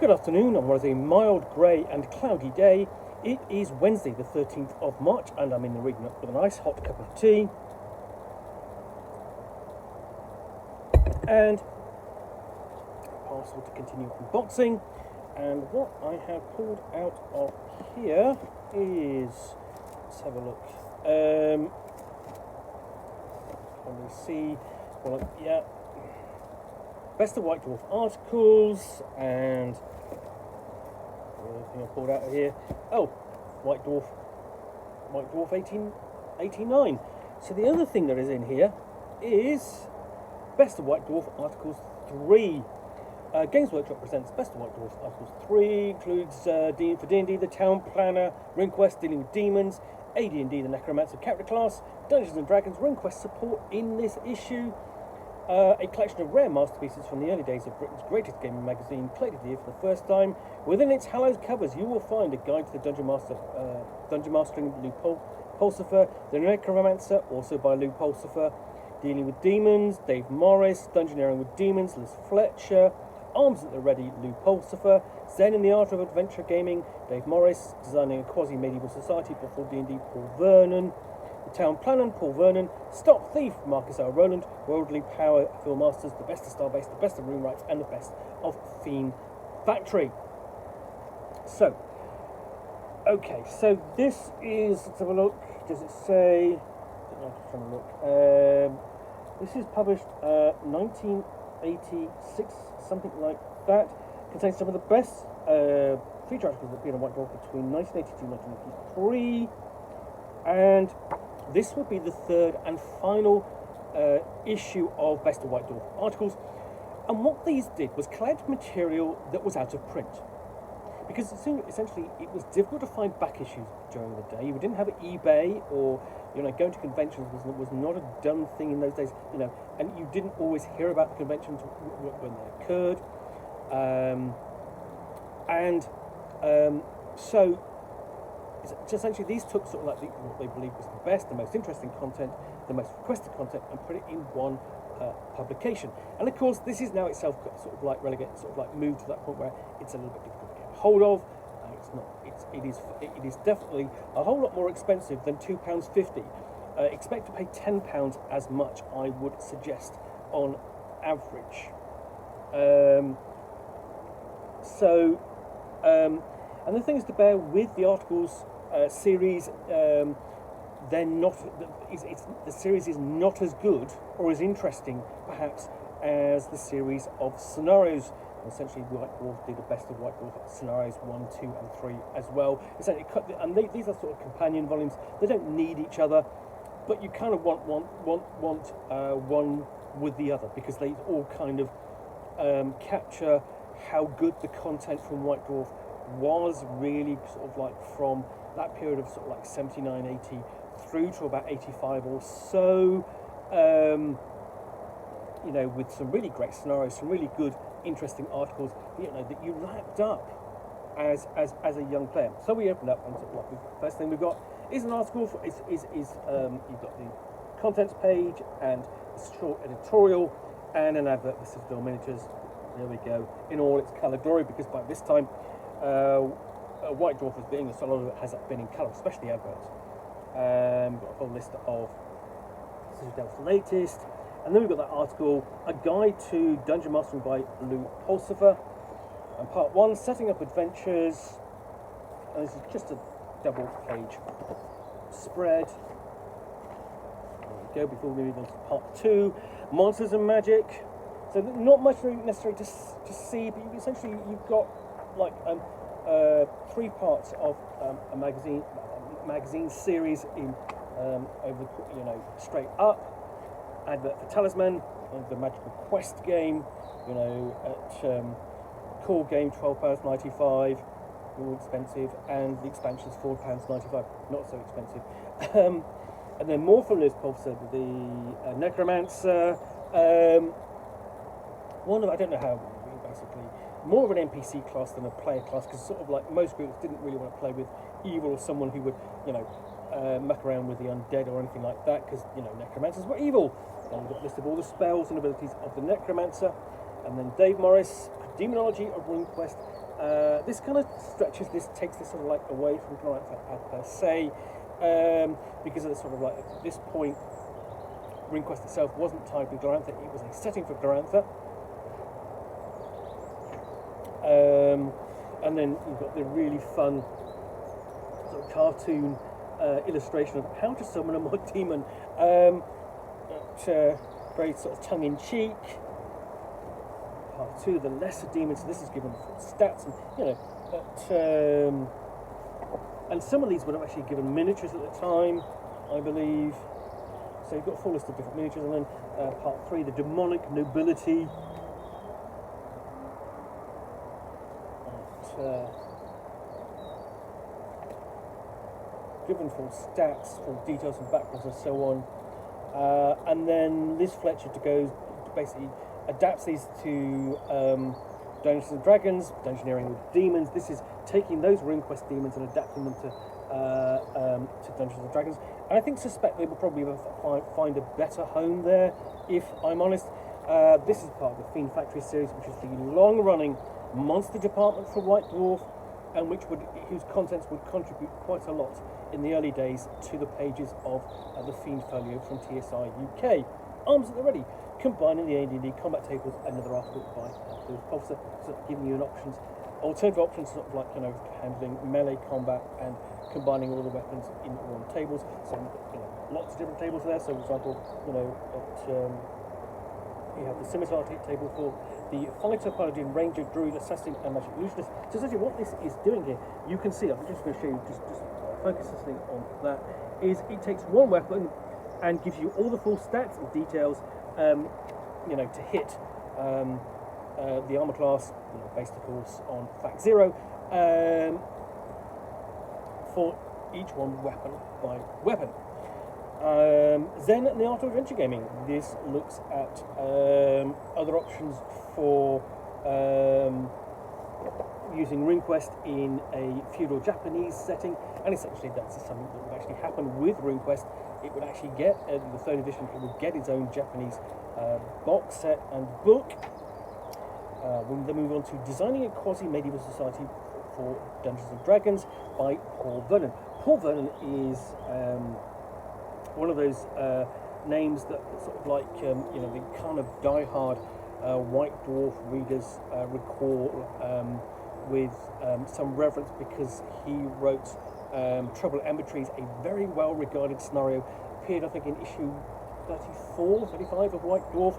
Good afternoon on what is a mild, grey and cloudy day. It is Wednesday the 13th of March and I'm in the reading up with a nice hot cup of tea. And parcel to continue unboxing. And what I have pulled out of here is, let's have a look. Can we see? Well, yeah. Best of White Dwarf Articles, and the other thing I pulled out of here. Oh, White Dwarf 1889. So the other thing that is in here is Best of White Dwarf Articles 3. Games Workshop presents Best of White Dwarf Articles 3, includes for D&D, the Town Planner, RuneQuest, dealing with demons, AD&D, the Necromancer character class, Dungeons and Dragons, RuneQuest support in this issue, a collection of rare masterpieces from the early days of Britain's greatest gaming magazine, collected here for the first time. Within its hallowed covers, you will find a guide to the Dungeon Mastering Lou Pulsifer, the Necromancer, also by Lou Pulsifer, Dealing with Demons, Dave Morris, Dungeoneering with Demons, Liz Fletcher, Arms at the Ready, Lou Pulsifer, Zen in the Art of Adventure Gaming, Dave Morris, Designing a Quasi-Medieval Society before D&D, Paul Vernon, The Town Planner, Paul Vernon, Stop Thief, Marcus L. Rowland, Worldly Power, Phil Masters, the best of Starbase, the best of Rune Rights, and the best of Fiend Factory. So, okay, so this is, let's have a look, does it say, I'm just trying to look, this is published 1986, something like that. Contains some of the best feature articles that appeared on White Dwarf between 1982 and 1983, and this will be the third and final issue of Best of White Dwarf Articles. And what these did was collect material that was out of print, because essentially it was difficult to find back issues during the day. We didn't have eBay, or going to conventions was not a done thing in those days. And you didn't always hear about the conventions when they occurred. So essentially these took sort of like what they believed was the best, the most interesting content, the most requested content, and put it in one publication. And of course, this is now itself sort of like relegated, sort of like moved to that point where it's a little bit difficult to get hold of. It is definitely a whole lot more expensive than £2.50. Expect to pay £10 as much, I would suggest, on average. And the thing is to bear with the articles series. They're not. The series is not as good or as interesting, perhaps, as the series of scenarios. Essentially, White Dwarf did the Best of White Dwarf scenarios 1, 2, and 3 as well. These are sort of companion volumes. They don't need each other, but you kind of want one with the other, because they all kind of capture how good the content from White Dwarf was, really sort of like from that period of sort of like 79, 80 through to about 85 or so. With some really great scenarios, some really good, interesting articles, that you lapped up as a young player. So we opened up, and sort of like the first thing we've got is an article. You've got the contents page and a short editorial and an advert for Citadel Miniatures. There we go, in all its colour glory, because by this time, White Dwarf as being a lot of it has been in colour, especially adverts. Got a full list of Citadel's latest. And then we've got that article, A Guide to Dungeon Mastering by Lou Pulsifer. And part 1, Setting Up Adventures. And this is just a double page spread. There we go, before we move on to part 2, Monsters and Magic. So not much necessary to see, but you've got like 3 parts of a magazine series in over straight up. Advert for Talisman, the Magical Quest game, at core game £12.95, more expensive, and the expansion's £4.95, not so expensive. And then more from Liz Pulsifer, the Necromancer. I don't know how, basically, more of an NPC class than a player class, because sort of like most groups didn't really want to play with evil or someone who would, muck around with the undead or anything like that, because, necromancers were evil. Then we've got a list of all the spells and abilities of the Necromancer, and then Dave Morris, Demonology of RuneQuest, This kind of stretches, this takes this sort of like away from Glorantha per se, because it's sort of like at this point, RuneQuest itself wasn't tied to Glorantha, it was a setting for Glorantha. And then you've got the really fun sort of cartoon illustration of how to summon a mod demon. Very sort of tongue-in-cheek. Part 2, the lesser demons. So this is given full stats, and and some of these were actually given miniatures at the time, I believe. So you've got a full list of different miniatures, and then part 3, the demonic nobility. Given full stats, full details and backgrounds and so on. And then this Fletcher basically adapts these to Dungeons and Dragons, Dungeoneering with Demons. This is taking those RuneQuest demons and adapting them to Dungeons and Dragons. And I suspect they will probably find a better home there, if I'm honest. This is part of the Fiend Factory series, which is the long-running monster department for White Dwarf, and whose contents would contribute quite a lot in the early days to the pages of the Fiend Folio from TSI UK. Arms at the ready, combining the AD&D combat tables, another article by the officer, sort of giving you alternative options, sort of like handling melee combat and combining all the weapons in one tables. So lots of different tables there. So, for example, you have the scimitar table for the fighter, paladin, ranger, druid, assassin, and magic illusionist. So essentially, what this is doing here, you can see. I'm just going to show you. Just focus this thing on that. Is it takes one weapon and gives you all the full stats and details, to hit the armor class, based of course on fact 0, for each one weapon by weapon. Zen and the Art of Adventure Gaming. This looks at other options for using RuneQuest in a feudal Japanese setting, and essentially that's something that would actually happen with RuneQuest. It would actually get the 3rd edition. It would get its own Japanese box set and book. We'll then move on to Designing a Quasi-Medieval Society for Dungeons and Dragons by Paul Vernon. Paul Vernon is one of those names that sort of like the kind of die-hard White Dwarf readers recall with some reverence, because he wrote Trouble at Embatries, a very well-regarded scenario. Appeared, I think, in issue 34, 35 of White Dwarf,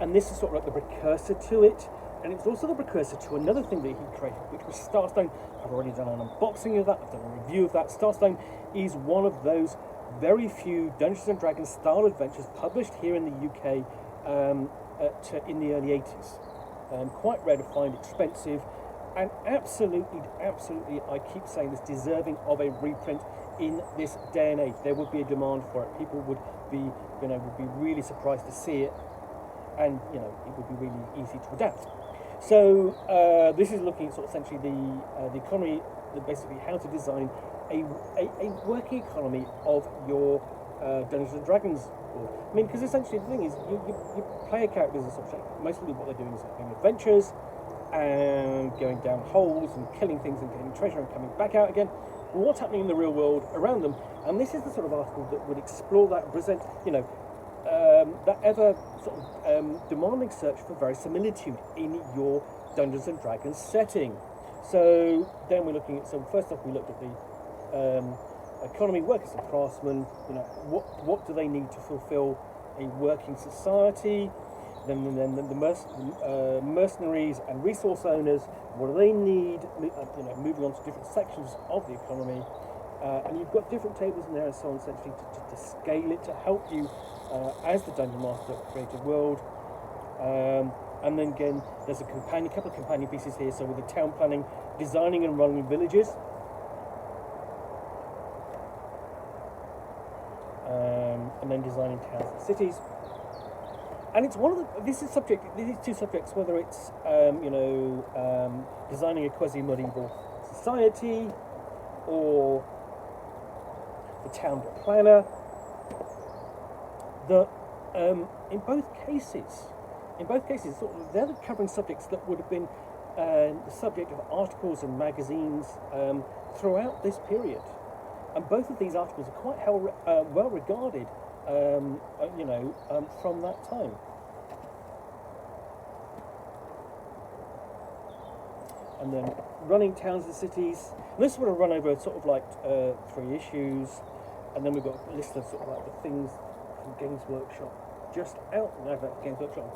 and this is sort of like the precursor to it. And it's also the precursor to another thing that he created, which was Starstone. I've already done an unboxing of that, I've done a review of that. Starstone is one of those very few Dungeons and Dragons style adventures published here in the UK in the early 80s. Quite rare to find, expensive, and absolutely, I keep saying this, deserving of a reprint in this day and age. There would be a demand for it. People would be really surprised to see it, and it would be really easy to adapt. So this is looking at sort of essentially the economy, basically how to design a working economy of your Dungeons and Dragons board. I mean, because essentially the thing is, you play a character as a subject. Mostly what they're doing is having adventures and going down holes and killing things and getting treasure and coming back out again. But what's happening in the real world around them? And this is the sort of article that would explore that and present, that ever sort of demanding search for verisimilitude in your Dungeons and Dragons setting. So then we're looking at, first off we looked at the economy, workers and craftsmen, what do they need to fulfill a working society? Then the mercenaries and resource owners, what do they need? Moving on to different sections of the economy. And you've got different tables in there and so on, essentially to scale it, to help you as the Dungeon Master create a world. And then again, there's a couple of companion pieces here. So with the town planning, designing and running villages. And then designing towns and cities. And it's these two subjects, whether it's designing a quasi-medieval society or the town planner, that in both cases, sort of, they're the covering subjects that would have been the subject of articles and magazines throughout this period. And both of these articles are quite well regarded, from that time. And then running towns and cities. And this would have run over sort of like 3 issues. And then we've got a list of sort of like the things from Games Workshop just out and over at Games Workshop.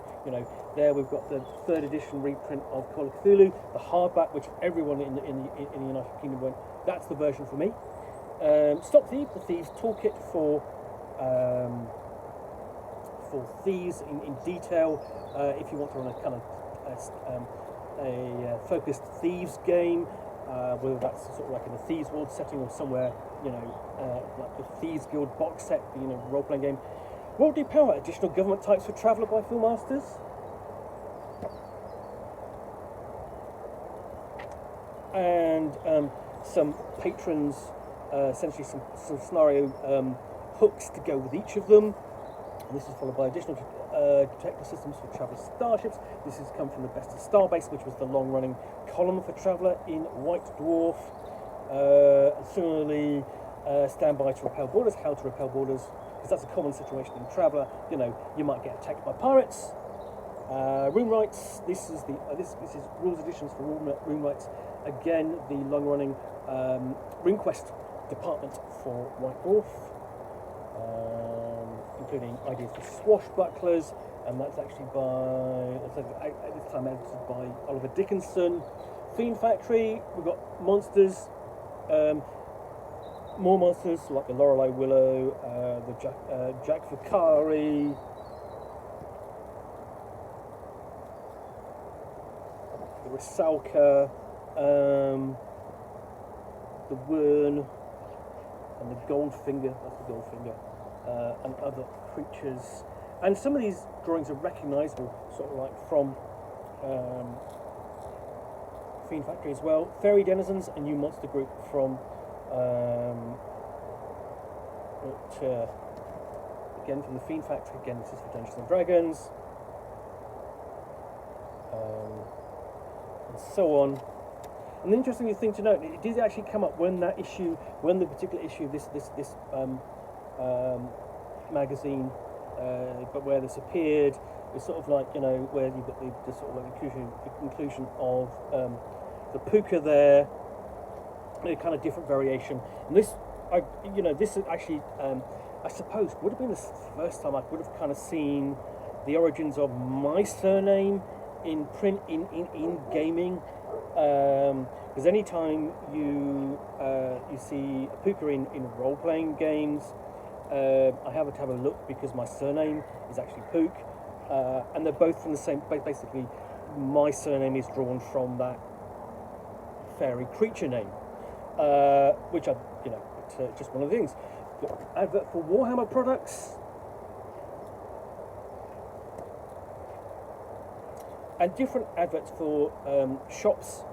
There we've got the 3rd edition reprint of Call of Cthulhu, the hardback, which everyone in the United Kingdom went, that's the version for me. Stop Thief, the Thieves Toolkit for thieves in detail. If you want to run a kind of focused thieves game, whether that's sort of like in a Thieves World setting or somewhere, like the Thieves Guild box set, role-playing game. World Deep Power, additional government types for Traveller by Phil Masters. And some patrons, essentially some scenario hooks to go with each of them. And this is followed by additional detector systems for Traveller starships. This has come from the Best of Starbase, which was the long-running column for Traveller in White Dwarf. Similarly, standby to repel borders, how to repel borders, because that's a common situation in Traveller. You might get attacked by pirates. Room rights. This is rules editions for room rights. Again, the long-running RuneQuest department for White Dwarf, including ideas for swashbucklers, and that's actually at this time edited by Oliver Dickinson. Fiend Factory. We've got monsters. More monsters like the Lorelei Willow, the Jack Vicari, the Rusalka, the Wern, and the Goldfinger. That's the Goldfinger, and other creatures. And some of these drawings are recognisable, sort of like from Fiend Factory as well. Fairy Denizens, a new monster group from. Again from the Fiend Factory. Again, this is for Dungeons and Dragons, and so on. And the interesting thing to note, it did actually come up when the particular issue of this magazine, but where this appeared, it's sort of like where you've got the sort of like the conclusion of the puka there. A kind of different variation, and this is actually, I suppose, would have been the first time I would have kind of seen the origins of my surname in print in gaming. Because anytime you see a puka in role-playing games, I have to have a look because my surname is actually Pook, and they're both from the same. Basically, my surname is drawn from that fairy creature name. Which it's just one of the things. Advert for Warhammer products, and different adverts for shops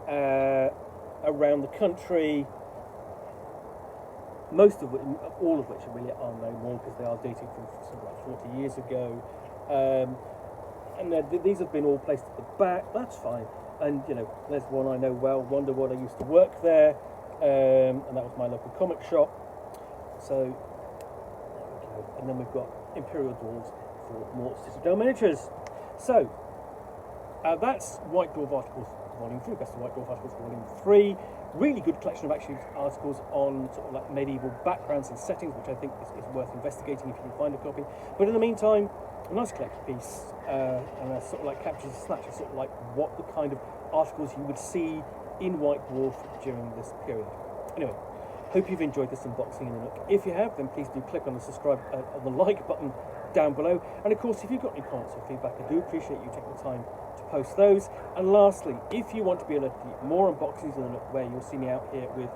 around the country. All of which really are no more because they are dating from something like 40 years ago. And these have been all placed at the back. That's fine. And there's one I know well, Wonderwood. I used to work there, and that was my local comic shop. So there we go. And then we've got Imperial Dwarves for more Citadel miniatures. So that's White Dwarf Articles Volume 3, Best of White Dwarf Articles Volume 3. Really good collection of actually articles on sort of like medieval backgrounds and settings, which I think is worth investigating if you can find a copy. But in the meantime, a nice collected piece, and a sort of like captures a snatch of sort of like what the kind of articles you would see in White Dwarf during this period. Anyway, hope you've enjoyed this unboxing in the Nook. If you have, then please do click on the subscribe, on the like button down below. And of course, if you've got any comments or feedback, I do appreciate you taking the time to post those. And lastly, if you want to be alerted to more unboxings in the Nook, where you'll see me out here with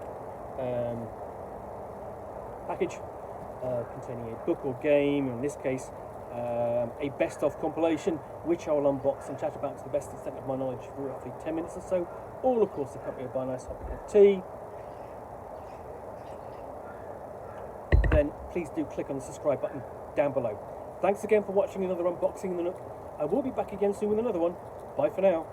package containing a book or game, in this case a best-of compilation, which I will unbox and chat about to the best extent of my knowledge for roughly 10 minutes or so, all of course accompanied by a nice hot cup of tea, then please do click on the subscribe button down below. Thanks again for watching another unboxing in the Nook. I will be back again soon with another one. Bye for now.